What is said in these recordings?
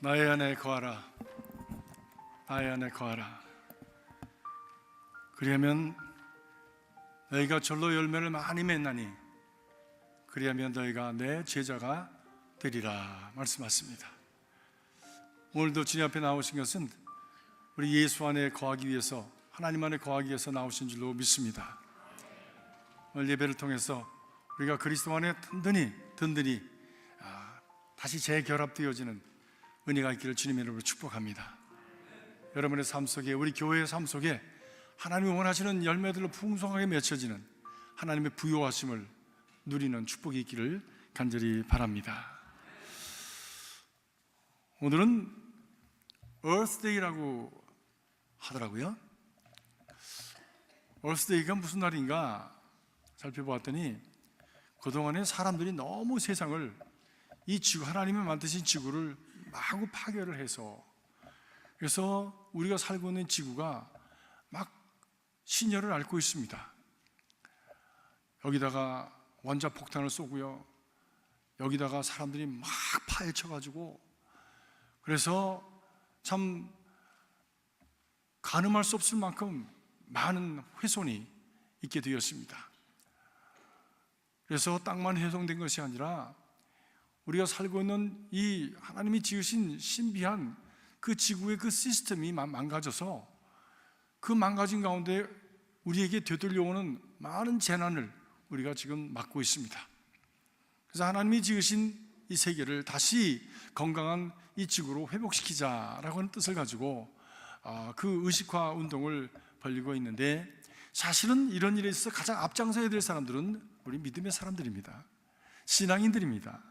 나의 안에 거하라. 나의 안에 거하라. 그리하면 너희가 절로 열매를 많이 맺나니 그리하면 너희가 내 제자가 되리라 말씀하십니다. 오늘도 주님 앞에 나오신 것은 우리 예수 안에 거하기 위해서, 하나님 안에 거하기 위해서 나오신 줄로 믿습니다. 오늘 예배를 통해서 우리가 그리스도 안에 든든히 다시 재결합되어지는 은혜가 있기를 주님의 이름으로 축복합니다. 여러분의 삶 속에, 우리 교회의 삶 속에 하나님이 원하시는 열매들로 풍성하게 맺혀지는 하나님의 부요하심을 누리는 축복이 있기를 간절히 바랍니다. 오늘은 Earth Day라고 하더라고요. Earth Day가 무슨 날인가 살펴보았더니 그동안에 사람들이 너무 세상을, 이 지구, 하나님이 만드신 지구를 마구 파괴를 해서, 그래서 우리가 살고 있는 지구가 막 신열을 앓고 있습니다. 여기다가 원자폭탄을 쏘고요, 여기다가 사람들이 막 파헤쳐가지고, 그래서 참 가늠할 수 없을 만큼 많은 훼손이 있게 되었습니다. 그래서 땅만 훼손된 것이 아니라 우리가 살고 있는 이 하나님이 지으신 신비한 그 지구의 그 시스템이 망가져서 그 망가진 가운데 우리에게 되돌려오는 많은 재난을 우리가 지금 맞고 있습니다. 그래서 하나님이 지으신 이 세계를 다시 건강한 이 지구로 회복시키자라고 하는 뜻을 가지고 그 의식화 운동을 벌이고 있는데, 사실은 이런 일에 있어서 가장 앞장서야 될 사람들은 우리 믿음의 사람들입니다. 신앙인들입니다.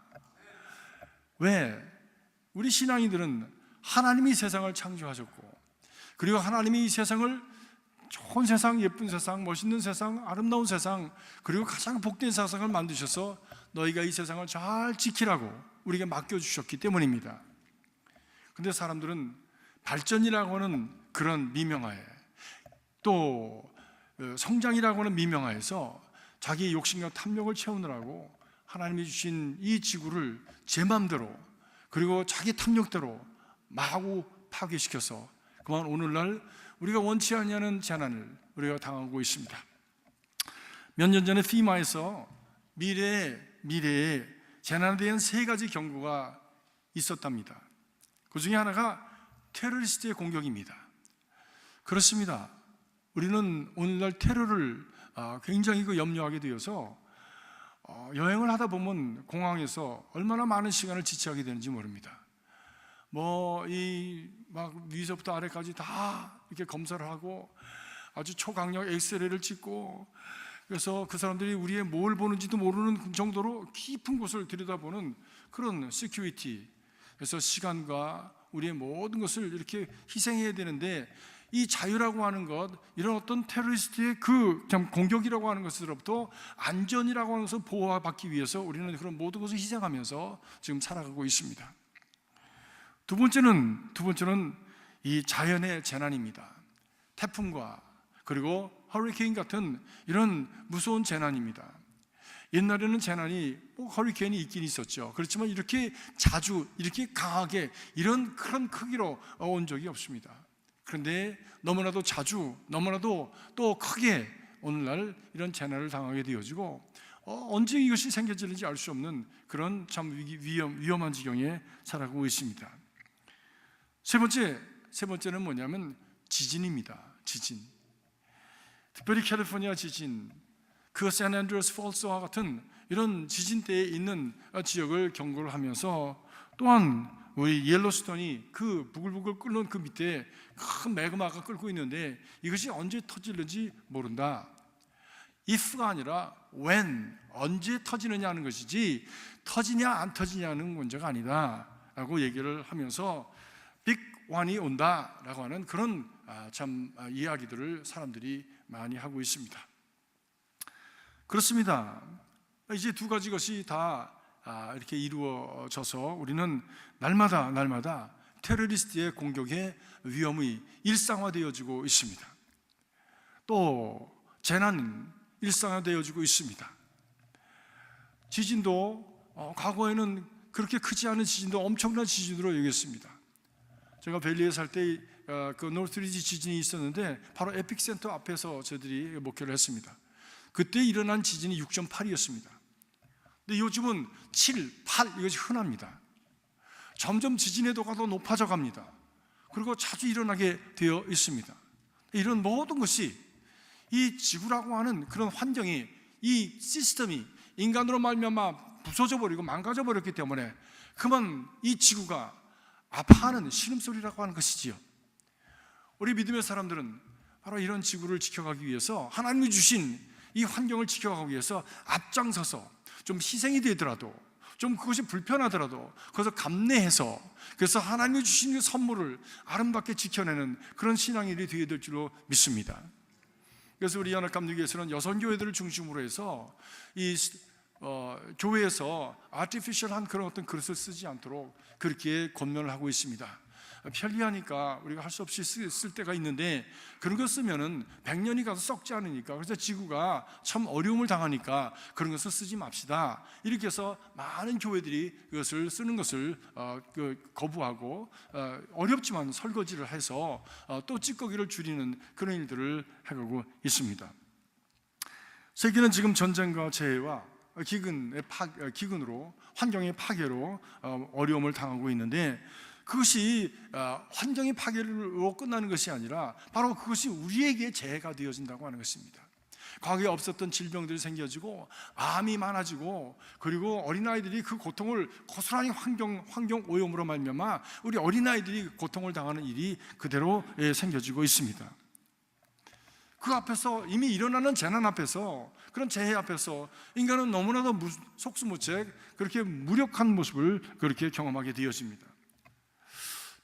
왜? 우리 신앙인들은 하나님이 세상을 창조하셨고, 그리고 하나님이 이 세상을 좋은 세상, 예쁜 세상, 멋있는 세상, 아름다운 세상, 그리고 가장 복된 세상을 만드셔서 너희가 이 세상을 잘 지키라고 우리에게 맡겨주셨기 때문입니다. 근데 사람들은 발전이라고 하는 그런 미명하에, 또 성장이라고 하는 미명하에서 자기의 욕심과 탐욕을 채우느라고 하나님이 주신 이 지구를 제 맘대로, 그리고 자기 탐욕대로 마구 파괴시켜서 그만 오늘날 우리가 원치 않냐는 재난을 우리가 당하고 있습니다. 몇 년 전에 피마에서 미래에 재난에 대한 3가지 경고가 있었답니다. 그 중에 하나가 테러리스트의 공격입니다. 그렇습니다. 우리는 오늘날 테러를 굉장히 염려하게 되어서 여행을 하다 보면 공항에서 얼마나 많은 시간을 지체하게 되는지 모릅니다. 막 위서부터 아래까지 다 이렇게 검사를 하고 아주 초강력 엑스레이를 찍고, 그래서 그 사람들이 우리의 뭘 보는지도 모르는 정도로 깊은 곳을 들여다보는 그런 시큐리티, 그래서 시간과 우리의 모든 것을 이렇게 희생해야 되는데, 이 자유라고 하는 것, 이런 어떤 테러리스트의 그 공격이라고 하는 것으로부터 안전이라고 하는 것을 보호받기 위해서 우리는 그런 모든 것을 희생하면서 지금 살아가고 있습니다. 두 번째는 이 자연의 재난입니다. 태풍과 그리고 허리케인 같은 이런 무서운 재난입니다. 옛날에는 재난이 허리케인이 있긴 있었죠. 그렇지만 이렇게 자주, 이렇게 강하게, 이런 큰 크기로 온 적이 없습니다. 그런데 너무나도 자주, 너무나도 또 크게 오늘날 이런 재난을 당하게 되어지고, 언제 이것이 생겨질는지 알 수 없는 그런 참 위험한 지경에 살아가고 있습니다. 세 번째는 뭐냐면 지진입니다. 지진. 특별히 캘리포니아 지진, 그 샌앤드레스 폴스와 같은 이런 지진대에 있는 지역을 경고를 하면서, 또한 우리 옐로스톤이 그 부글부글 끓는 그 밑에 큰 매그마가 끓고 있는데 이것이 언제 터질는지 모른다. if가 아니라 when, 언제 터지느냐 하는 것이지 터지냐 안 터지냐는 문제가 아니다 라고 얘기를 하면서 빅 원이 온다 라고 하는 그런 이야기들을 사람들이 많이 하고 있습니다. 그렇습니다. 이제 2가지 것이 다 이렇게 이루어져서 우리는 날마다 테러리스트의 공격의 위험이 일상화되어지고 있습니다. 또 재난은 일상화되어지고 있습니다. 지진도 과거에는 그렇게 크지 않은 지진도 엄청난 지진으로 여겼습니다. 제가 벨리에 살 때 그 노스리지 지진이 있었는데 바로 에픽센터 앞에서 저희들이 목회를 했습니다. 그때 일어난 지진이 6.8이었습니다. 근데 요즘은 7, 8 이것이 흔합니다. 점점 지진의 도가 더 높아져 갑니다. 그리고 자주 일어나게 되어 있습니다. 이런 모든 것이 이 지구라고 하는 그런 환경이, 이 시스템이 인간으로 말미암아 부서져 버리고 망가져 버렸기 때문에 그만 이 지구가 아파하는 신음소리라고 하는 것이지요. 우리 믿음의 사람들은 바로 이런 지구를 지켜가기 위해서, 하나님이 주신 이 환경을 지켜가기 위해서 앞장서서 좀 희생이 되더라도, 좀 그것이 불편하더라도 그것을 감내해서, 그래서 하나님이 주신 그 선물을 아름답게 지켜내는 그런 신앙인이 되어야 될 줄로 믿습니다. 그래서 우리 연합감리교회에서는 여성교회들을 중심으로 해서 이 교회에서 아티피셜한 그런 어떤 그릇을 쓰지 않도록 그렇게 권면을 하고 있습니다. 편리하니까 우리가 할 수 없이 쓸 때가 있는데, 그런 거 쓰면은 100년이 가도 썩지 않으니까, 그래서 지구가 참 어려움을 당하니까 그런 것을 쓰지 맙시다. 이렇게 해서 많은 교회들이 그것을 쓰는 것을 거부하고 어렵지만 설거지를 해서 또 찌꺼기를 줄이는 그런 일들을 해가고 있습니다. 세계는 지금 전쟁과 재해와 기근으로, 환경의 파괴로 어려움을 당하고 있는데, 그것이 환경의 파괴로 끝나는 것이 아니라 바로 그것이 우리에게 재해가 되어진다고 하는 것입니다. 과거에 없었던 질병들이 생겨지고 암이 많아지고, 그리고 어린아이들이 그 고통을 고스란히 환경 오염으로 말미암아 우리 어린아이들이 고통을 당하는 일이 그대로 생겨지고 있습니다. 그 앞에서, 이미 일어나는 재난 앞에서, 그런 재해 앞에서 인간은 너무나도 속수무책 그렇게 무력한 모습을 그렇게 경험하게 되어집니다.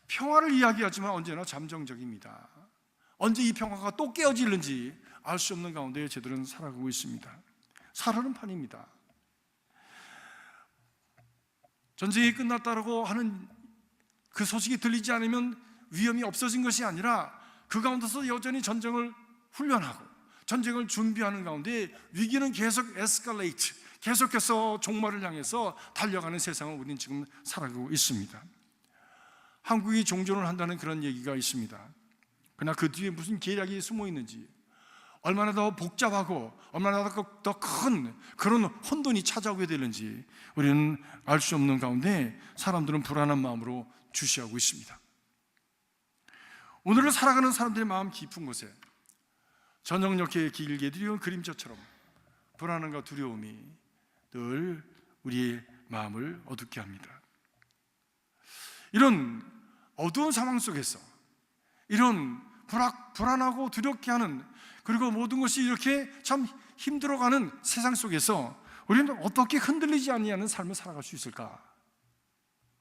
평화를 이야기하지만 언제나 잠정적입니다. 언제 이 평화가 또 깨어질는지 알 수 없는 가운데 저들은 살아가고 있습니다. 살아는 판입니다. 전쟁이 끝났다고 하는 그 소식이 들리지 않으면 위험이 없어진 것이 아니라, 그 가운데서 여전히 전쟁을 훈련하고 전쟁을 준비하는 가운데 위기는 계속 에스컬레이트, 계속해서 종말을 향해서 달려가는 세상을 우리는 지금 살아가고 있습니다. 한국이 종전을 한다는 그런 얘기가 있습니다. 그러나 그 뒤에 무슨 계략이 숨어 있는지, 얼마나 더 복잡하고 얼마나 더 큰 그런 혼돈이 찾아오게 되는지 우리는 알 수 없는 가운데 사람들은 불안한 마음으로 주시하고 있습니다. 오늘을 살아가는 사람들의 마음 깊은 곳에 전형력에 길게 드리운 그림자처럼 불안함과 두려움이 늘 우리의 마음을 어둡게 합니다. 이런 어두운 상황 속에서, 이런 불안하고 두렵게 하는, 그리고 모든 것이 이렇게 참 힘들어가는 세상 속에서 우리는 어떻게 흔들리지 않는 삶을 살아갈 수 있을까?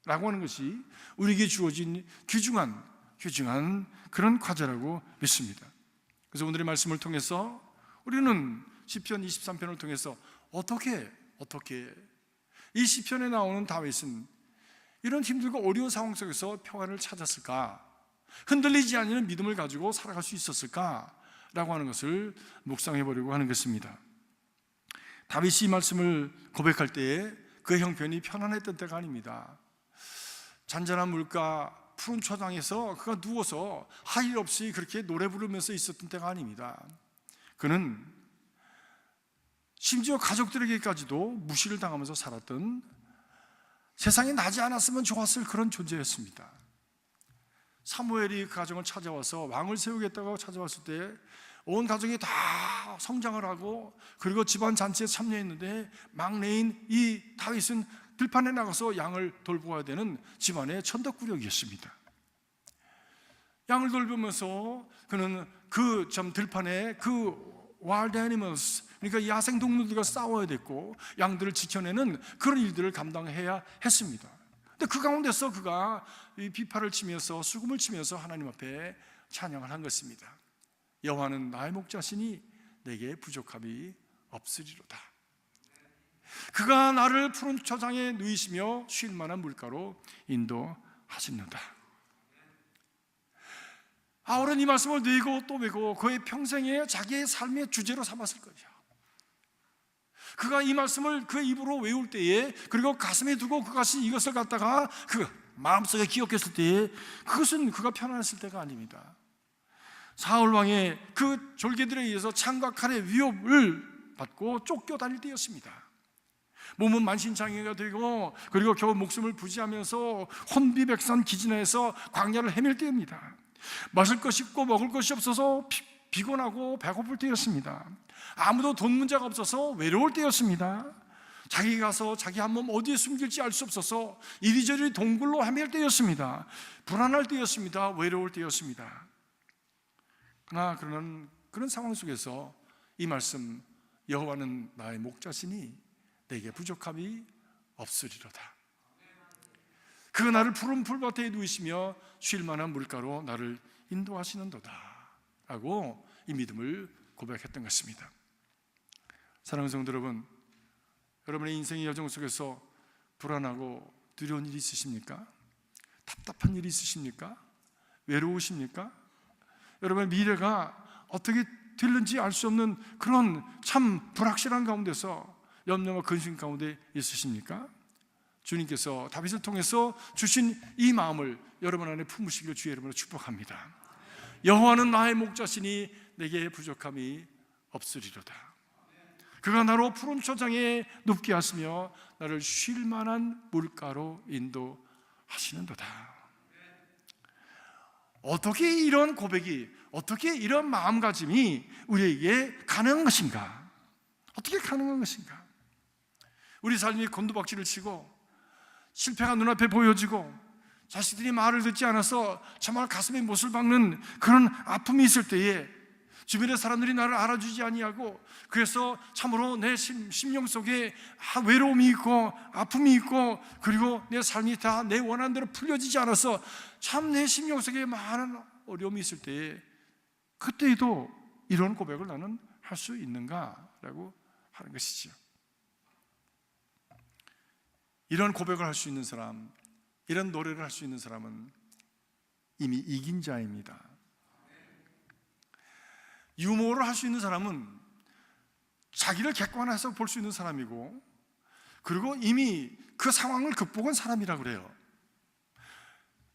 라고 하는 것이 우리에게 주어진 귀중한 그런 과제라고 믿습니다. 그래서 오늘의 말씀을 통해서 우리는 시편 23편을 통해서 어떻게 이 시편에 나오는 다윗은 이런 힘들고 어려운 상황 속에서 평안을 찾았을까? 흔들리지 않는 믿음을 가지고 살아갈 수 있었을까? 라고 하는 것을 묵상해 보려고 하는 것입니다. 다윗이 이 말씀을 고백할 때에 그의 형편이 편안했던 때가 아닙니다. 잔잔한 물가 푸른 초장에서 그가 누워서 할 일 없이 그렇게 노래 부르면서 있었던 때가 아닙니다. 그는 심지어 가족들에게까지도 무시를 당하면서 살았던, 세상이 나지 않았으면 좋았을 그런 존재였습니다. 사무엘이 그 가정을 찾아와서 왕을 세우겠다고 찾아왔을 때 온 가족이 다 성장을 하고, 그리고 집안 잔치에 참여했는데 막내인 이 다윗은 들판에 나가서 양을 돌보아야 되는 집안의 천덕꾸러기였습니다. 양을 돌보면서 그는 그 들판에 그 wild animals, 그러니까 야생 동물들과 싸워야 됐고 양들을 지켜내는 그런 일들을 감당해야 했습니다. 근데 그 가운데서 그가 이 비파를 치면서 수금을 치면서 하나님 앞에 찬양을 한 것입니다. 여호와는 나의 목자시니 내게 부족함이 없으리로다. 그가 나를 푸른 초장에 누이시며 쉴 만한 물가로 인도하시는다. 바울은 이 말씀을 내고 또 메고 그의 평생에 자기의 삶의 주제로 삼았을 거예요. 그가 이 말씀을 그 입으로 외울 때에, 그리고 가슴에 두고 그것이 이것을 갖다가 마음속에 기억했을 때에 그것은 그가 편안했을 때가 아닙니다. 사울 왕의 그 졸개들에 의해서 창과 칼의 위협을 받고 쫓겨다닐 때였습니다. 몸은 만신창이가 되고 그리고 겨우 목숨을 부지하면서 혼비백산 기진해서 광야를 헤맬 때입니다. 마실 것이 없고 먹을 것이 없어서 피곤하고 배고플 때였습니다. 아무도 돈 문제가 없어서 외로울 때였습니다. 자기가 가서 자기 한 몸 어디에 숨길지 알 수 없어서 이리저리 동굴로 헤맬 때였습니다. 불안할 때였습니다. 외로울 때였습니다. 그러나 그런 상황 속에서 이 말씀, 여호와는 나의 목자시니 내게 부족함이 없으리로다. 그가 나를 푸른 풀밭에 누이시며 쉴 만한 물가로 나를 인도하시는도다 라고 이 믿음을 고백했던 것입니다. 사랑하는 성도 여러분, 여러분의 인생의 여정 속에서 불안하고 두려운 일이 있으십니까? 답답한 일이 있으십니까? 외로우십니까? 여러분의 미래가 어떻게 될는지 알 수 없는 그런 참 불확실한 가운데서 염려와 근심 가운데 있으십니까? 주님께서 다윗을 통해서 주신 이 마음을 여러분 안에 품으시기를 주의 이름으로 축복합니다. 여호와는 나의 목자시니 내게 부족함이 없으리로다. 그가 나로 푸른 초장에 눕게 하시며 나를 쉴 만한 물가로 인도하시는도다. 어떻게 이런 고백이, 어떻게 이런 마음가짐이 우리에게 가능한 것인가? 어떻게 가능한 것인가? 우리 삶이 곤두박질을 치고 실패가 눈앞에 보여지고 자식들이 말을 듣지 않아서 정말 가슴에 못을 박는 그런 아픔이 있을 때에 주변의 사람들이 나를 알아주지 아니하고 그래서 참으로 내 심령 속에 외로움이 있고 아픔이 있고 그리고 내 삶이 다 내 원하는 대로 풀려지지 않아서 참 내 심령 속에 많은 어려움이 있을 때에 그때에도 이런 고백을 나는 할 수 있는가라고 하는 것이지요. 이런 고백을 할 수 있는 사람, 이런 노래를 할 수 있는 사람은 이미 이긴 자입니다. 유머를 할 수 있는 사람은 자기를 객관해서 볼 수 있는 사람이고 그리고 이미 그 상황을 극복한 사람이라고 그래요.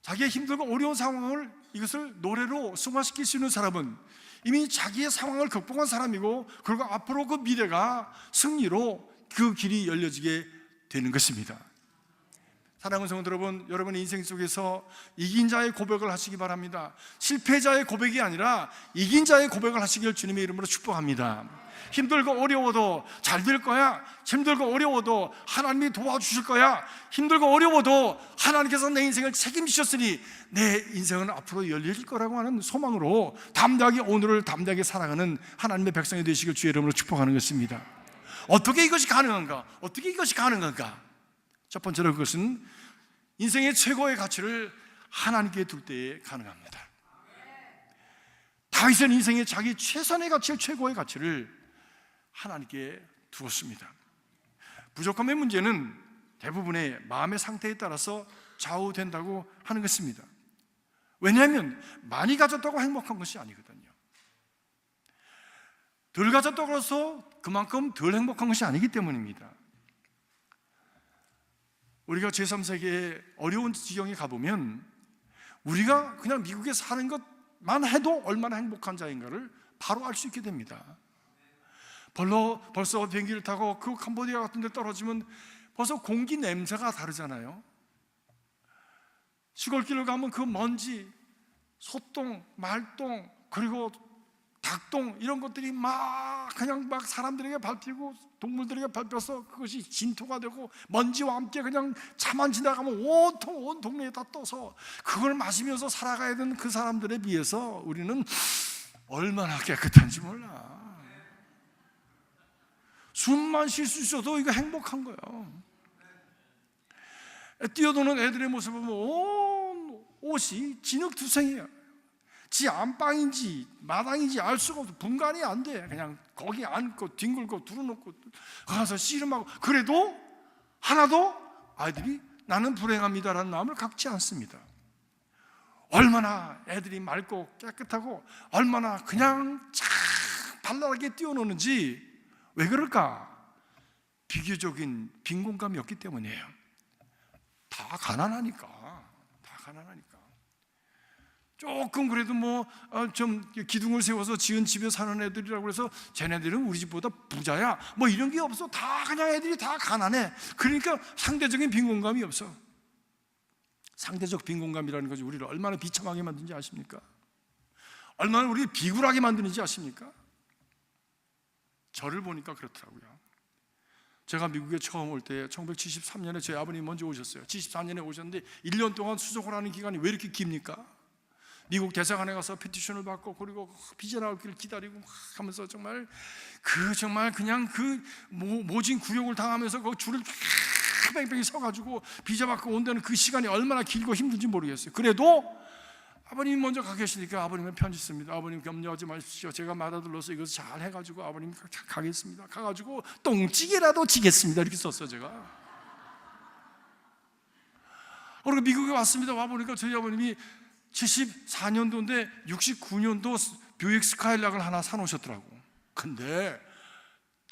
자기의 힘들고 어려운 상황을 이것을 노래로 승화시킬 수 있는 사람은 이미 자기의 상황을 극복한 사람이고 그리고 앞으로 그 미래가 승리로 그 길이 열려지게 되는 것입니다. 사랑하는 성도 여러분, 여러분의 인생 속에서 이긴 자의 고백을 하시기 바랍니다. 실패자의 고백이 아니라 이긴 자의 고백을 하시길 주님의 이름으로 축복합니다. 힘들고 어려워도 잘 될 거야. 힘들고 어려워도 하나님이 도와주실 거야. 힘들고 어려워도 하나님께서 내 인생을 책임지셨으니 내 인생은 앞으로 열릴 거라고 하는 소망으로 담대하게 오늘을 담대하게 살아가는 하나님의 백성이 되시길 주의 이름으로 축복하는 것입니다. 어떻게 이것이 가능한가? 어떻게 이것이 가능한가? 첫 번째로 그것은 인생의 최고의 가치를 하나님께 둘 때에 가능합니다. 다윗은 인생의 자기 최선의 가치, 최고의 가치를 하나님께 두었습니다. 부족함의 문제는 대부분의 마음의 상태에 따라서 좌우된다고 하는 것입니다. 왜냐하면 많이 가졌다고 행복한 것이 아니거든요. 덜 가졌다고 해서 그만큼 덜 행복한 것이 아니기 때문입니다. 우리가 제3세계의 어려운 지경에 가보면 우리가 그냥 미국에 사는 것만 해도 얼마나 행복한 자인가를 바로 알 수 있게 됩니다. 벌써 비행기를 타고 그 캄보디아 같은 데 떨어지면 벌써 공기 냄새가 다르잖아요. 시골길을 가면 그 먼지, 소똥, 말똥, 그리고 닭똥 이런 것들이 그냥 사람들에게 밟히고 동물들에게 밟혀서 그것이 진토가 되고 먼지와 함께 그냥 차만 지나가면 온 동네에 다 떠서 그걸 마시면서 살아가야 되는 그 사람들에 비해서 우리는 얼마나 깨끗한지 몰라. 숨만 쉴 수 있어도 이거 행복한 거예요. 뛰어노는 애들의 모습을 보면 온 옷이 진흙투성이에요. 지 안방인지 마당인지 알 수가 없어. 분간이 안 돼. 그냥 거기 앉고 뒹굴고 두루놓고 가서 씨름하고 그래도 하나도 아이들이 나는 불행합니다라는 마음을 갖지 않습니다. 얼마나 애들이 맑고 깨끗하고 얼마나 그냥 쫙 발랄하게 뛰어노는지. 왜 그럴까? 비교적인 빈곤감이 없기 때문이에요. 다 가난하니까. 가난하니까. 조금 그래도 좀 기둥을 세워서 지은 집에 사는 애들이라고 해서 쟤네들은 우리 집보다 부자야 이런 게 없어. 다 그냥 애들이 다 가난해. 그러니까 상대적인 빈곤감이 없어. 상대적 빈곤감이라는 것이 우리를 얼마나 비참하게 만드는지 아십니까? 얼마나 우리를 비굴하게 만드는지 아십니까? 저를 보니까 그렇더라고요. 제가 미국에 처음 올 때 1973년에 제 아버님이 먼저 오셨어요. 74년에 오셨는데 1년 동안 수속을 하는 기간이 왜 이렇게 깁니까? 미국 대사관에 가서 페티션을 받고 그리고 비자 나오기를 기다리고 막 하면서 정말 그냥 모진 굴욕을 당하면서 그 줄을 뺑뺑이 서가지고 비자 받고 온다는 그 시간이 얼마나 길고 힘든지 모르겠어요. 그래도 아버님이 먼저 가 계시니까 아버님은 편지 씁니다. 아버님 염려하지 마십시오. 제가 말아들러서 이것을 잘 해가지고 아버님 가겠습니다. 가가지고 똥찌개라도 지겠습니다. 이렇게 썼어요 제가. 그리고 미국에 왔습니다. 와보니까 저희 아버님이 74년도인데 69년도 뷰익 스카일락을 하나 사놓으셨더라고. 근데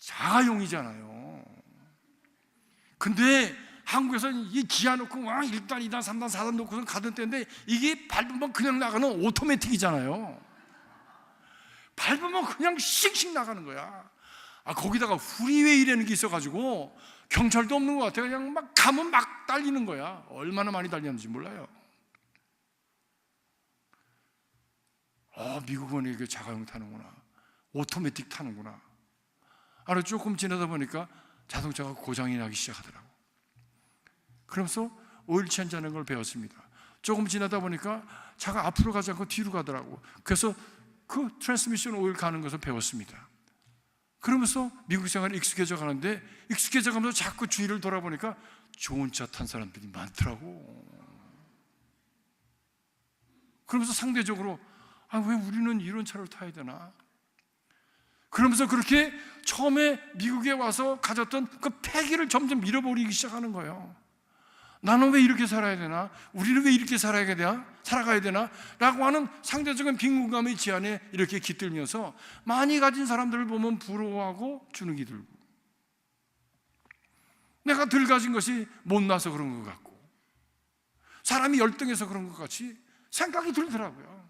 자가용이잖아요. 근데 한국에서는 이 기아 놓고 1단, 2단, 3단, 4단 놓고서 가던 때인데 이게 밟으면 그냥 나가는 오토매틱이잖아요. 밟으면 그냥 씩씩 나가는 거야. 거기다가 프리웨이라는 게 있어가지고 경찰도 없는 것 같아. 그냥 막 가면 막 달리는 거야. 얼마나 많이 달렸는지 몰라요. 미국은 이게 자가용 타는구나. 오토매틱 타는구나. 조금 지나다 보니까 자동차가 고장이 나기 시작하더라고. 그러면서 오일 체인지하는 걸 배웠습니다. 조금 지나다 보니까 차가 앞으로 가지 않고 뒤로 가더라고. 그래서 그 트랜스미션 오일 가는 것을 배웠습니다. 그러면서 미국 생활에 익숙해져 가는데 익숙해져 가면서 자꾸 주위를 돌아보니까 좋은 차 탄 사람들이 많더라고. 그러면서 상대적으로 왜 우리는 이런 차를 타야 되나? 그러면서 그렇게 처음에 미국에 와서 가졌던 그 패기를 점점 잃어버리기 시작하는 거예요. 나는 왜 이렇게 살아야 되나? 우리는 왜 이렇게 살아가야 되나? 라고 하는 상대적인 빈곤감의 지안에 이렇게 깃들면서 많이 가진 사람들을 보면 부러워하고 주눅이 들고, 내가 덜 가진 것이 못나서 그런 것 같고, 사람이 열등해서 그런 것 같이 생각이 들더라고요.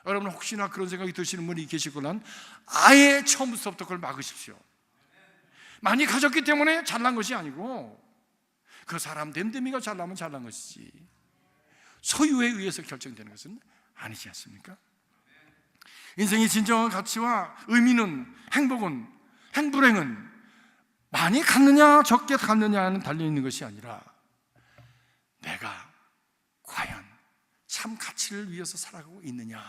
여러분 혹시나 그런 생각이 드시는 분이 계시거나 아예 처음부터 그걸 막으십시오. 많이 가졌기 때문에 잘난 것이 아니고 그 사람 됨됨이가 잘나면 잘난 것이지 소유에 의해서 결정되는 것은 아니지 않습니까? 인생의 진정한 가치와 의미는, 행복은, 행불행은 많이 갖느냐 적게 갖느냐는 달려있는 것이 아니라 내가 과연 참 가치를 위해서 살아가고 있느냐,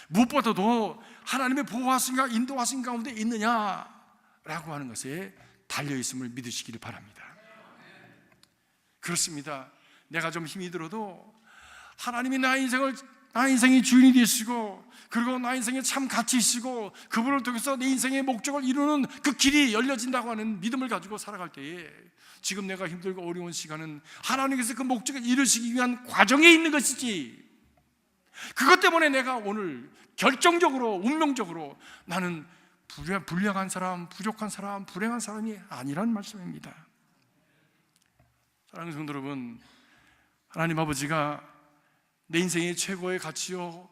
무엇보다도 하나님의 보호하심과 인도하심 가운데 있느냐라고 하는 것에 달려있음을 믿으시기를 바랍니다. 그렇습니다. 내가 좀 힘이 들어도 하나님이 나 인생의 주인이 되시고, 그리고 나 인생에 참 가치 있으시고 그분을 통해서 내 인생의 목적을 이루는 그 길이 열려진다고 하는 믿음을 가지고 살아갈 때에 지금 내가 힘들고 어려운 시간은 하나님께서 그 목적을 이루시기 위한 과정에 있는 것이지, 그것 때문에 내가 오늘 결정적으로 운명적으로 나는 불량한 사람, 부족한 사람, 불행한 사람이 아니란 말씀입니다. 사랑하는 성도 여러분, 하나님 아버지가 내 인생의 최고의 가치요,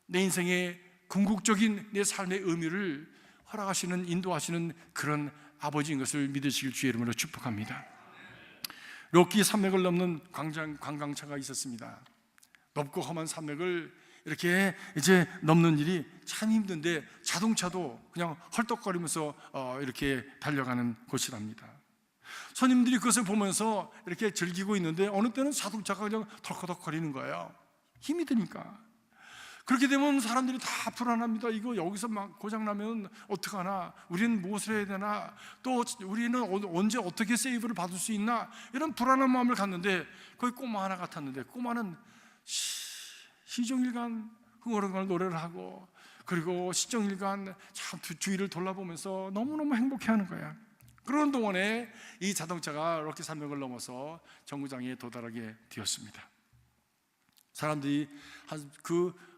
내 인생의 궁극적인 내 삶의 의미를 허락하시는, 인도하시는 그런 아버지인 것을 믿으시길 주의 이름으로 축복합니다. 록기 산맥을 넘는 관광차가 있었습니다. 높고 험한 산맥을 이렇게 이제 넘는 일이 참 힘든데 자동차도 그냥 헐떡거리면서 이렇게 달려가는 곳이랍니다. 손님들이 그것을 보면서 이렇게 즐기고 있는데 어느 때는 자동차가 그냥 덜커덕거리는 거예요. 힘이 드니까. 그렇게 되면 사람들이 다 불안합니다. 이거 여기서 막 고장나면 어떡하나, 우리는 무엇을 해야 되나, 또 우리는 언제 어떻게 세이브를 받을 수 있나, 이런 불안한 마음을 갖는데 거기 꼬마 하나 같았는데, 꼬마는 시종일관 흥얼흥얼 노래를 하고, 그리고 시종일관 참 주위를 돌아보면서 너무너무 행복해하는 거야. 그런 동안에 이 자동차가 록키 산맥을 넘어서 정류장에 도달하게 되었습니다. 사람들이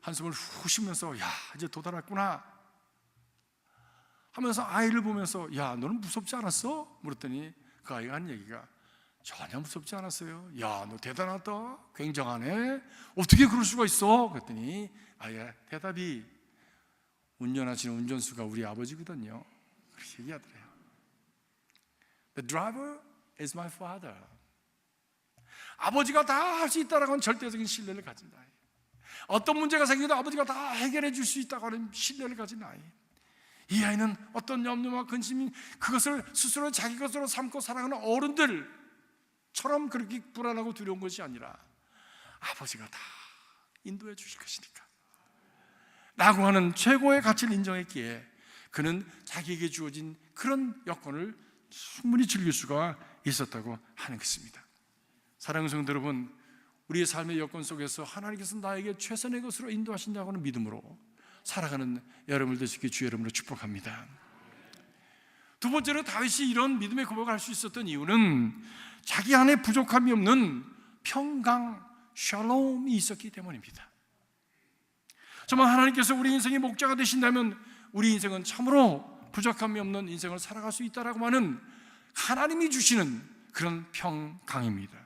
한숨을 후 쉬면서 야, 이제 도달했구나 하면서 아이를 보면서 야, 너는 무섭지 않았어? 물었더니 그 아이가 한 얘기가, 전혀 무섭지 않았어요. 야, 너 대단하다, 굉장하네, 어떻게 그럴 수가 있어? 그랬더니 아예 대답이, 운전하시는 운전수가 우리 아버지거든요. 그렇게 얘기하더래요. The driver is my father. 아버지가 다 할 수 있다라고 하는 절대적인 신뢰를 가진 아이, 어떤 문제가 생겨도 아버지가 다 해결해 줄 수 있다고 하는 신뢰를 가진 아이, 이 아이는 어떤 염려와 근심이 그것을 스스로 자기 것으로 삼고 살아가는 어른들처럼 그렇게 불안하고 두려운 것이 아니라 아버지가 다 인도해 주실 것이니까 라고 하는 최고의 가치를 인정했기에 그는 자기에게 주어진 그런 여건을 충분히 즐길 수가 있었다고 하는 것입니다. 사랑하는 성도 여러분, 우리의 삶의 여건 속에서 하나님께서 나에게 최선의 것으로 인도하신다고 하는 믿음으로 살아가는 여러분들 되시길 주의 이름으로 축복합니다. 두 번째로 다윗이 이런 믿음의 고백을 할 수 있었던 이유는 자기 안에 부족함이 없는 평강, 샬롬이 있었기 때문입니다. 정말 하나님께서 우리 인생의 목자가 되신다면 우리 인생은 참으로 부족함이 없는 인생을 살아갈 수 있다라고 하는 하나님이 주시는 그런 평강입니다.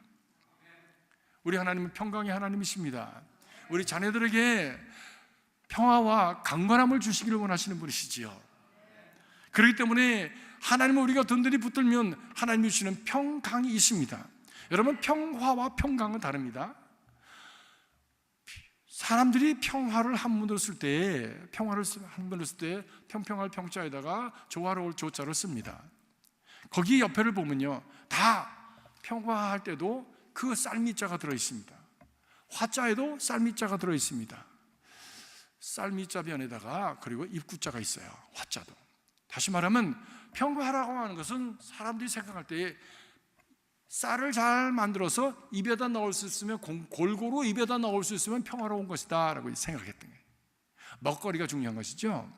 우리 하나님은 평강의 하나님이십니다. 우리 자녀들에게 평화와 강건함을 주시기를 원하시는 분이시지요. 그렇기 때문에 하나님은 우리가 든든히 붙들면 하나님이 주시는 평강이 있습니다. 여러분, 평화와 평강은 다릅니다. 사람들이 평화를 한문으로 쓸 때, 평화를 한문으로 쓸 때 평평할 평자에다가 조화로울 조자를 씁니다. 거기 옆에를 보면요, 다 평화할 때도 그 쌀미자가 들어있습니다. 화자에도 쌀미자가 들어있습니다. 쌀미자 변에다가 그리고 입구자가 있어요. 화자도. 다시 말하면 평화라고 하는 것은 사람들이 생각할 때 쌀을 잘 만들어서 입에다 넣을 수 있으면, 골고루 입에다 넣을 수 있으면 평화로운 것이다 라고 생각했던 거예요. 먹거리가 중요한 것이죠.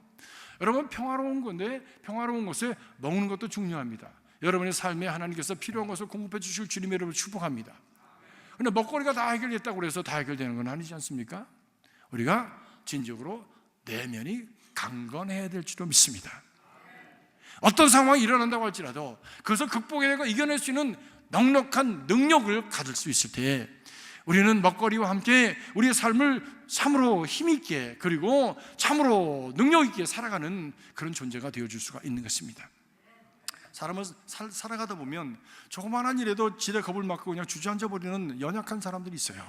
여러분, 평화로운 건데 평화로운 것에 먹는 것도 중요합니다. 여러분의 삶에 하나님께서 필요한 것을 공급해 주실 주님의 이름으로 축복합니다. 그런데 먹거리가 다 해결됐다고 해서 다 해결되는 건 아니지 않습니까? 우리가 진정으로 내면이 강건해야 될 줄로 믿습니다. 어떤 상황이 일어난다고 할지라도 그것을 극복해내고 이겨낼 수 있는 넉넉한 능력을 가질 수 있을 때 우리는 먹거리와 함께 우리의 삶을 참으로 힘있게 그리고 참으로 능력있게 살아가는 그런 존재가 되어줄 수가 있는 것입니다. 사람은 살아가다 보면 조그마한 일에도 지레 겁을 맞고 그냥 주저앉아 버리는 연약한 사람들이 있어요.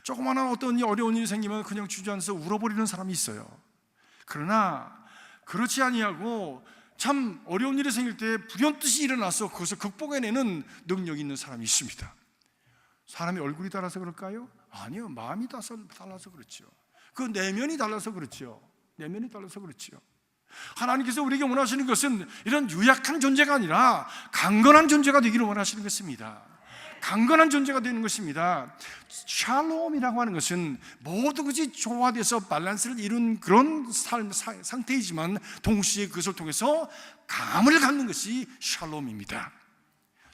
조그마한 어떤 어려운 일이 생기면 그냥 주저앉아서 울어버리는 사람이 있어요. 그러나 그렇지 아니하고 참 어려운 일이 생길 때 불현듯이 일어나서 그것을 극복해내는 능력이 있는 사람이 있습니다. 사람이 얼굴이 달라서 그럴까요? 아니요, 마음이 달라서 그렇죠. 그 내면이 달라서 그렇죠. 내면이 달라서 그렇죠. 하나님께서 우리에게 원하시는 것은 이런 유약한 존재가 아니라 강건한 존재가 되기를 원하시는 것입니다. 강건한 존재가 되는 것입니다. 샬롬이라고 하는 것은 모든 것이 조화돼서 밸런스를 이룬 그런 삶 상태이지만 동시에 그것을 통해서 감을 갖는 것이 샬롬입니다.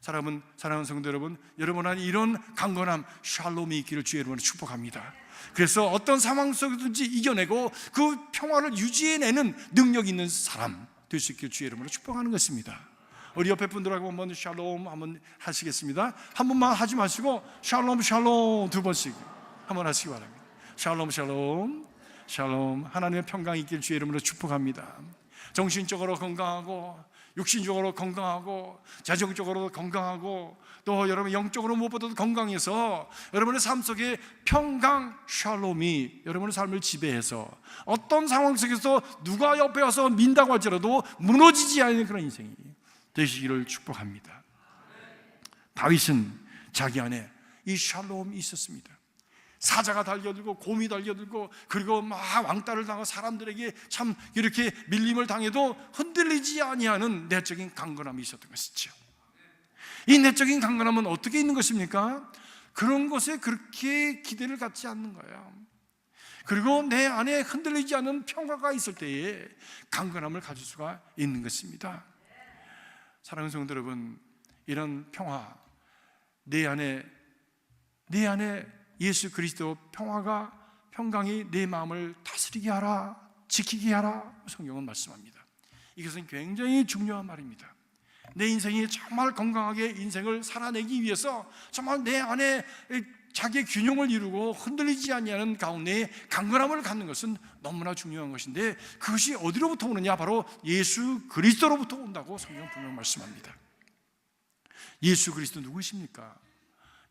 사랑하는 성도 여러분, 여러분 안에 이런 강건함, 샬롬이 있기를 주의 이름으로 축복합니다. 그래서 어떤 상황 속에든지 이겨내고 그 평화를 유지해내는 능력 있는 사람 될 수 있기를 주의 이름으로 축복하는 것입니다. 우리 옆에 분들하고 한번 샬롬 한번 하시겠습니다. 한 번만 하지 마시고 샬롬 샬롬 두 번씩 한번 하시기 바랍니다. 샬롬 샬롬 샬롬. 하나님의 평강이 있길 주의 이름으로 축복합니다. 정신적으로 건강하고 육신적으로 건강하고 재정적으로 건강하고 또 여러분 영적으로 무엇보다도 건강해서 여러분의 삶 속에 평강 샬롬이 여러분의 삶을 지배해서 어떤 상황 속에서 누가 옆에 와서 민다고 할지라도 무너지지 않는 그런 인생이 되시기를 축복합니다. 다윗은 자기 안에 이 샬롬이 있었습니다. 사자가 달려들고 곰이 달려들고 그리고 막 왕따를 당하고 사람들에게 참 이렇게 밀림을 당해도 흔들리지 아니하는 내적인 강건함이 있었던 것이죠. 이 내적인 강건함은 어떻게 있는 것입니까? 그런 것에 그렇게 기대를 갖지 않는 거예요. 그리고 내 안에 흔들리지 않는 평화가 있을 때에 강건함을 가질 수가 있는 것입니다. 사랑하는 성도 여러분, 이런 평화, 내 안에 예수 그리스도 평강이 내 마음을 다스리게 하라, 지키게 하라 성경은 말씀합니다. 이것은 굉장히 중요한 말입니다. 내 인생이 정말 건강하게 인생을 살아내기 위해서 정말 내 안에 자기의 균형을 이루고 흔들리지 아니하는 가운데 강건함을 갖는 것은 너무나 중요한 것인데, 그것이 어디로부터 오느냐? 바로 예수 그리스도로부터 온다고 성경 분명 말씀합니다. 예수 그리스도 누구십니까?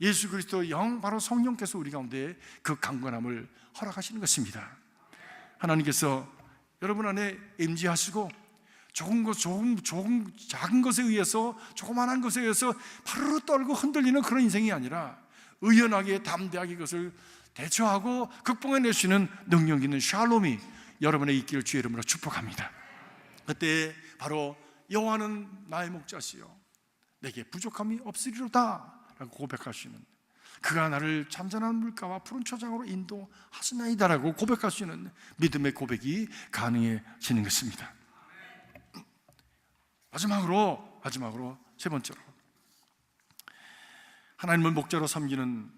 예수 그리스도 영, 바로 성령께서 우리 가운데 그 강건함을 허락하시는 것입니다. 하나님께서 여러분 안에 임재하시고 작은 것에 의해서, 조그만한 것에 의해서 파르르 떨고 흔들리는 그런 인생이 아니라 의연하게 담대하게 이것을 대처하고 극복해낼 수 있는 능력 있는 샬롬이 여러분의 있기를 주의 이름으로 축복합니다. 그때 바로 여호와는 나의 목자시요 내게 부족함이 없으리로다 라고 고백하시는, 그가 나를 잔잔한 물가와 푸른 초장으로 인도하시나이다 라고 고백할 수 있는 믿음의 고백이 가능해지는 것입니다. 마지막으로 세 번째로, 하나님을 목자로 섬기는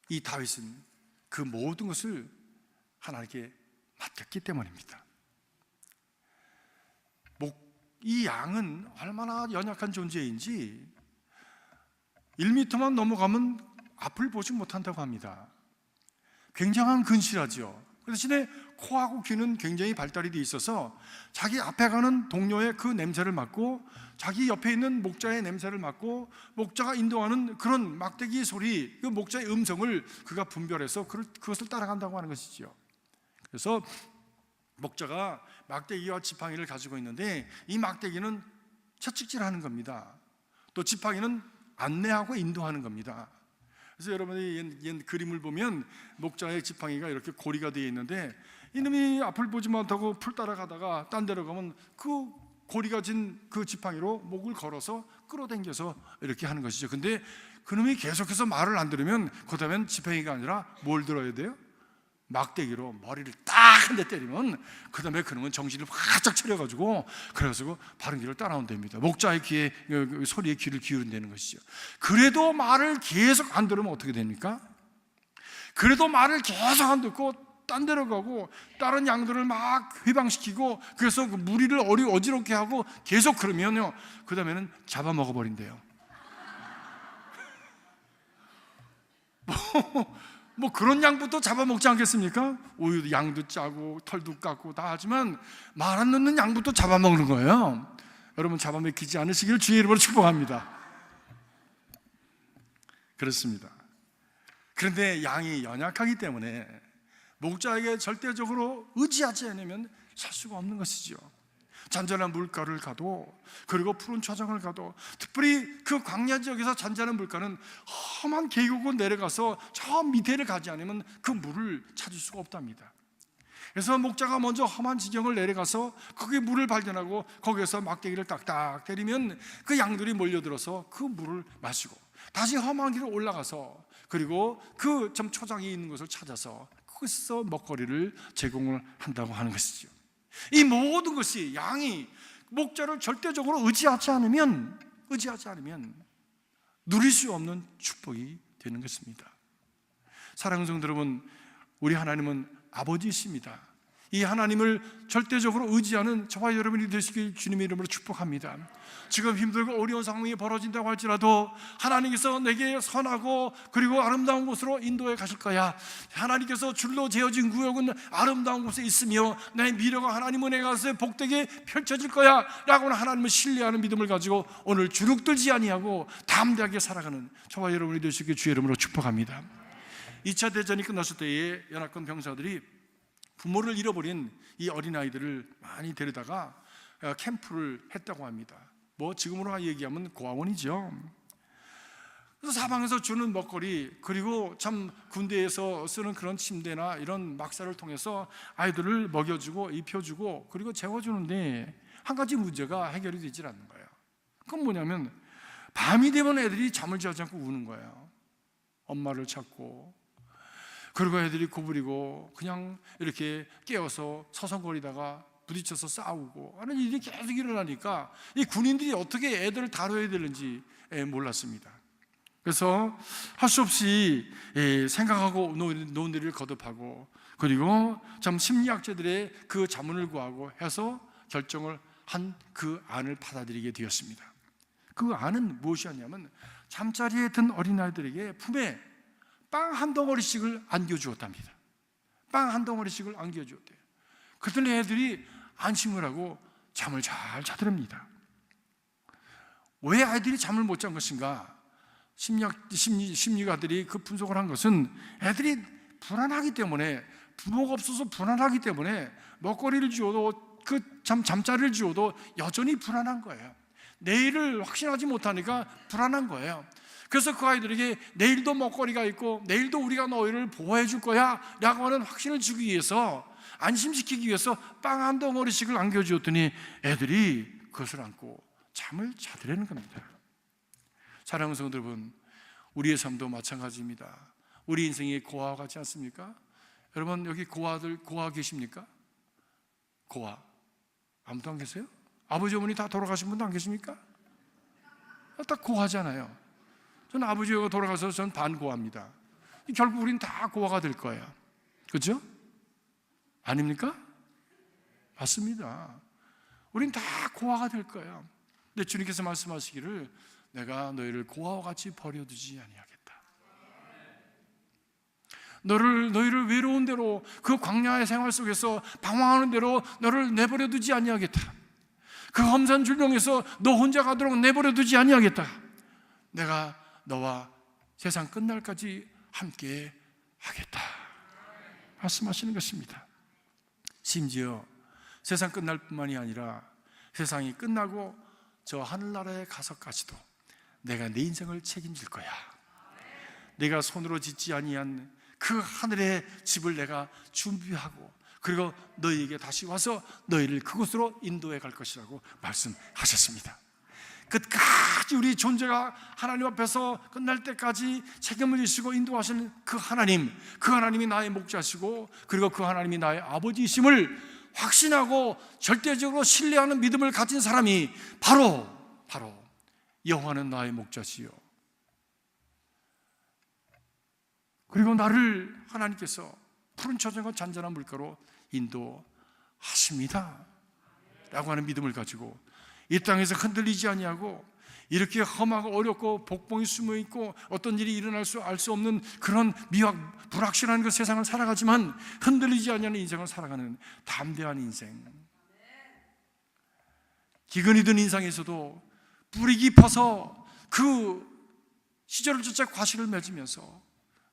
이 다윗은 그 모든 것을 하나님께 맡겼기 때문입니다. 이 양은 얼마나 연약한 존재인지 1m만 넘어가면 앞을 보지 못한다고 합니다. 굉장한 근실하죠. 그 대신에 코하고 귀는 굉장히 발달이 되어 있어서 자기 앞에 가는 동료의 그 냄새를 맡고, 자기 옆에 있는 목자의 냄새를 맡고, 목자가 인도하는 그런 막대기 소리, 그 목자의 음성을 그가 분별해서 그것을 따라간다고 하는 것이죠. 그래서 목자가 막대기와 지팡이를 가지고 있는데, 이 막대기는 채찍질하는 겁니다. 또 지팡이는 안내하고 인도하는 겁니다. 그래서 여러분이 옛 그림을 보면 목자의 지팡이가 이렇게 고리가 되어 있는데, 이놈이 앞을 보지 못하고 풀 따라가다가 딴 데로 가면 그 고리가 진 그 지팡이로 목을 걸어서 끌어당겨서 이렇게 하는 것이죠. 근데 그놈이 계속해서 말을 안 들으면 그 다음엔 지팡이가 아니라 뭘 들어야 돼요? 막대기로 머리를 딱 한 대 때리면 그 다음에 그놈은 정신을 활짝 차려가지고 그래서 바른 길을 따라온답니다. 목자의 귀에, 소리에 귀를 기울인다는 것이죠. 그래도 말을 계속 안 들으면 어떻게 됩니까? 그래도 말을 계속 안 듣고 딴 데로 가고 다른 양들을 막 회방시키고, 그래서 그 무리를 어지럽게 하고 계속 그러면요, 그 다음에는 잡아먹어버린대요. 뭐 그런 양부터 잡아먹지 않겠습니까? 우유도 양도 짜고 털도 깎고 다 하지만 말 안 듣는 양부터 잡아먹는 거예요. 여러분 잡아먹히지 않으시기를 주의 이름으로 축복합니다. 그렇습니다. 그런데 양이 연약하기 때문에 목자에게 절대적으로 의지하지 않으면 살 수가 없는 것이죠. 잔잔한 물가를 가도, 그리고 푸른 초장을 가도, 특별히 그 광야 지역에서 잔잔한 물가는 험한 계곡을 내려가서 저 밑에를 가지 않으면 그 물을 찾을 수가 없답니다. 그래서 목자가 먼저 험한 지경을 내려가서 거기 물을 발견하고 거기에서 막대기를 딱딱 때리면 그 양들이 몰려들어서 그 물을 마시고, 다시 험한 길을 올라가서 그리고 그 좀 초장이 있는 곳을 찾아서 거기서 먹거리를 제공을 한다고 하는 것이죠. 이 모든 것이 양이 목자를 절대적으로 의지하지 않으면 누릴 수 없는 축복이 되는 것입니다. 사랑하는 성도 여러분, 우리 하나님은 아버지이십니다. 이 하나님을 절대적으로 의지하는 저와 여러분이 되시길 주님의 이름으로 축복합니다. 지금 힘들고 어려운 상황이 벌어진다고 할지라도 하나님께서 내게 선하고 그리고 아름다운 곳으로 인도해 가실 거야. 하나님께서 줄로 재어진 구역은 아름다운 곳에 있으며 내 미래가 하나님 은혜 가서 복되게 펼쳐질 거야 라고는 하나님을 신뢰하는 믿음을 가지고 오늘 주눅들지 아니하고 담대하게 살아가는 저와 여러분이 되시길 주의 이름으로 축복합니다. 2차 대전이 끝났을 때에 연합군 병사들이 부모를 잃어버린 이 어린아이들을 많이 데려다가 캠프를 했다고 합니다. 뭐 지금으로 얘기하면 고아원이죠. 그래서 사방에서 주는 먹거리, 그리고 참 군대에서 쓰는 그런 침대나 이런 막사를 통해서 아이들을 먹여주고 입혀주고 그리고 재워주는데 한 가지 문제가 해결이 되질 않는 거예요. 그건 뭐냐면 밤이 되면 애들이 잠을 자지 않고 우는 거예요. 엄마를 찾고, 그리고 애들이 고부리고 그냥 이렇게 깨어서 서성거리다가 부딪혀서 싸우고 하는 일이 계속 일어나니까 이 군인들이 어떻게 애들을 다뤄야 되는지 몰랐습니다. 그래서 할 수 없이 생각하고 논의를 거듭하고, 그리고 참 심리학자들의 그 자문을 구하고 해서 결정을 한 그 안을 받아들이게 되었습니다. 그 안은 무엇이었냐면 잠자리에 든 어린아이들에게 품에 빵 한 덩어리씩을 안겨주었답니다. 빵 한 덩어리씩을 안겨주었대요. 그랬더니 애들이 안심을 하고 잠을 잘 자더랍니다. 왜 아이들이 잠을 못 잔 것인가? 심리가들이 그 분석을 한 것은 애들이 불안하기 때문에, 부모가 없어서 불안하기 때문에 먹거리를 주어도 잠자리를 주어도 여전히 불안한 거예요. 내일을 확신하지 못하니까 불안한 거예요. 그래서 그 아이들에게 내일도 먹거리가 있고 내일도 우리가 너희를 보호해 줄 거야 라고 하는 확신을 주기 위해서, 안심시키기 위해서 빵 한 덩어리씩을 안겨주었더니 애들이 그것을 안고 잠을 자더라는 겁니다. 사랑하는 성도 여러분, 우리의 삶도 마찬가지입니다. 우리 인생이 고아와 같지 않습니까? 여러분, 여기 고아 계십니까? 고아 아무도 안 계세요? 아버지 어머니 다 돌아가신 분도 안 계십니까? 다 고아잖아요. 저는 아버지가 돌아가서 전 반고아입니다. 결국 우린 다 고아가 될 거예요. 그렇죠? 아닙니까? 맞습니다. 우린 다 고아가 될 거예요. 근데 주님께서 말씀하시기를 내가 너희를 고아와 같이 버려두지 아니하겠다. 너희를 외로운 대로, 그 광야의 생활 속에서 방황하는 대로 너를 내버려두지 아니하겠다. 그 험산줄령에서 너 혼자 가도록 내버려두지 아니하겠다. 내가 너와 세상 끝날까지 함께 하겠다 말씀하시는 것입니다. 심지어 세상 끝날 뿐만이 아니라 세상이 끝나고 저 하늘나라에 가서까지도 내가 내 인생을 책임질 거야. 내가 손으로 짓지 아니한 그 하늘의 집을 내가 준비하고, 그리고 너희에게 다시 와서 너희를 그곳으로 인도해 갈 것이라고 말씀하셨습니다. 끝까지 우리 존재가 하나님 앞에서 끝날 때까지 책임을 지시고 인도하시는 그 하나님이 나의 목자시고, 그리고 그 하나님이 나의 아버지이심을 확신하고 절대적으로 신뢰하는 믿음을 가진 사람이 바로 여호와는 나의 목자시요, 그리고 나를 하나님께서 푸른 초장과 잔잔한 물가로 인도하십니다 라고 하는 믿음을 가지고 이 땅에서 흔들리지 아니하고, 이렇게 험하고 어렵고 복봉이 숨어있고 어떤 일이 일어날 수 알 수 없는 그런 미확 불확실한 그 세상을 살아가지만 흔들리지 아니하는 인생을 살아가는 담대한 인생, 기근이 든 인생에서도 뿌리 깊어서 그 시절을 쫓아 과실을 맺으면서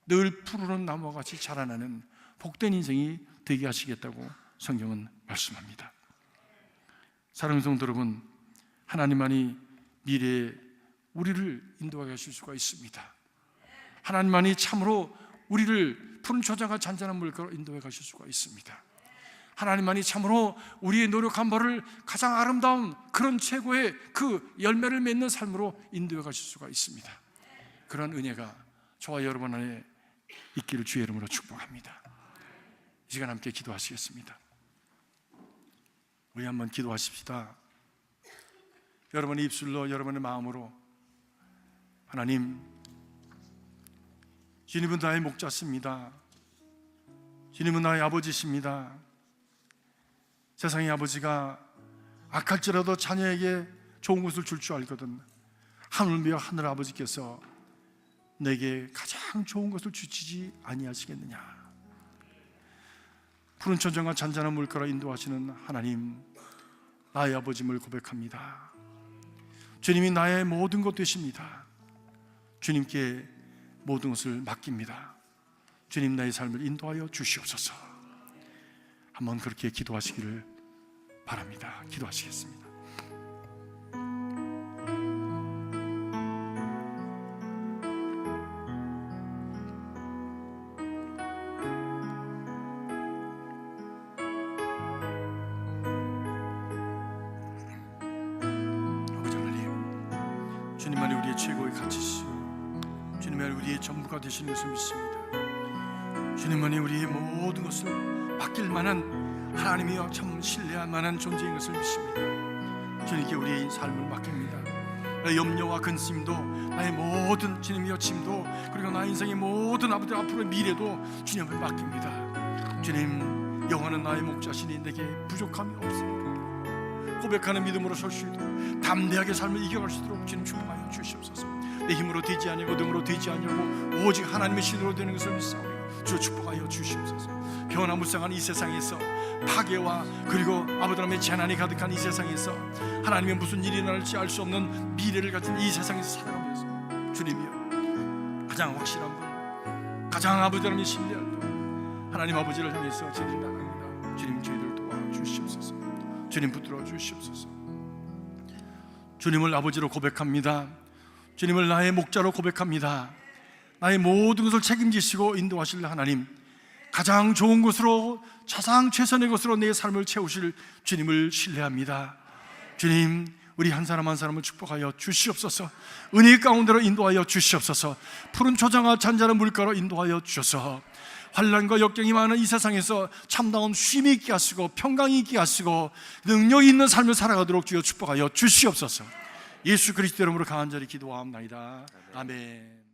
늘 푸르른 나무와 같이 자라나는 복된 인생이 되게 하시겠다고 성경은 말씀합니다. 사랑하는 성도 여러분, 하나님만이 미래에 우리를 인도하게 하실 수가 있습니다. 하나님만이 참으로 우리를 푸른 초장과 잔잔한 물가로 인도해 가실 수가 있습니다. 하나님만이 참으로 우리의 노력한 바를 가장 아름다운 그런 최고의 그 열매를 맺는 삶으로 인도해 가실 수가 있습니다. 그런 은혜가 저와 여러분 안에 있기를 주의 이름으로 축복합니다. 이 시간 함께 기도하시겠습니다. 우리 한번 기도하십시다. 여러분의 입술로, 여러분의 마음으로, 하나님, 주님은 나의 목자십니다. 주님은 나의 아버지십니다. 세상의 아버지가 악할지라도 자녀에게 좋은 것을 줄 줄 알거든 하물며 하늘 아버지께서 내게 가장 좋은 것을 주시지 아니하시겠느냐. 푸른 초장과 잔잔한 물가로 인도하시는 하나님, 나의 아버지임을 고백합니다. 주님이 나의 모든 것 되십니다. 주님께 모든 것을 맡깁니다. 주님, 나의 삶을 인도하여 주시옵소서. 한번 그렇게 기도하시기를 바랍니다. 기도하시겠습니다. 주님만이 우리의 최고의 가치시오, 주님만이 우리의 전부가 되시는 것을 믿습니다. 주님만이 우리의 모든 것을 맡길 만한 하나님이여 참 신뢰할 만한 존재인 것을 믿습니다. 주님께 우리의 삶을 맡깁니다. 나의 염려와 근심도, 나의 모든 주님이여 짐도, 그리고 나의 인생의 모든 아버지 앞으로의 미래도 주님 앞에 맡깁니다. 주님, 영원한 나의 목자시니 내게 부족함이 없습니다. 고백하는 믿음으로 설 수 있도록 담대하게 삶을 이겨갈 수 있도록 주님 축복하여 주시옵소서. 내 힘으로 되지 아니하고 능으로 되지 아니하고 오직 하나님의 신으로 되는 것을 믿사오니 주 축복하여 주시옵소서. 변화무쌍한 이 세상에서 파괴와 그리고 아버지 하나님의 재난이 가득한 이 세상에서 하나님의 무슨 일이 날지 알 수 없는 미래를 가진 이 세상에서 살아가면서 주님이여 가장 확실한 분, 가장 아버지 하나님의 신뢰할 분, 하나님 아버지를 향해서 진리 나갑니다. 주님 저희들 도와주시옵소서. 주님 붙들어 주시옵소서. 주님을 아버지로 고백합니다. 주님을 나의 목자로 고백합니다. 나의 모든 것을 책임지시고 인도하실 하나님, 가장 좋은 것으로 가장 최선의 것으로 내 삶을 채우실 주님을 신뢰합니다. 주님, 우리 한 사람 한 사람을 축복하여 주시옵소서. 은혜 가운데로 인도하여 주시옵소서. 푸른 초장과 잔잔한 물가로 인도하여 주셔서 환난과 역경이 많은 이 세상에서 참다운 쉼이 있게 하시고 평강이 있게 하시고 능력이 있는 삶을 살아가도록 주여 축복하여 주시옵소서. 예수 그리스도 이름으로 간절히 기도하옵나이다. 아멘.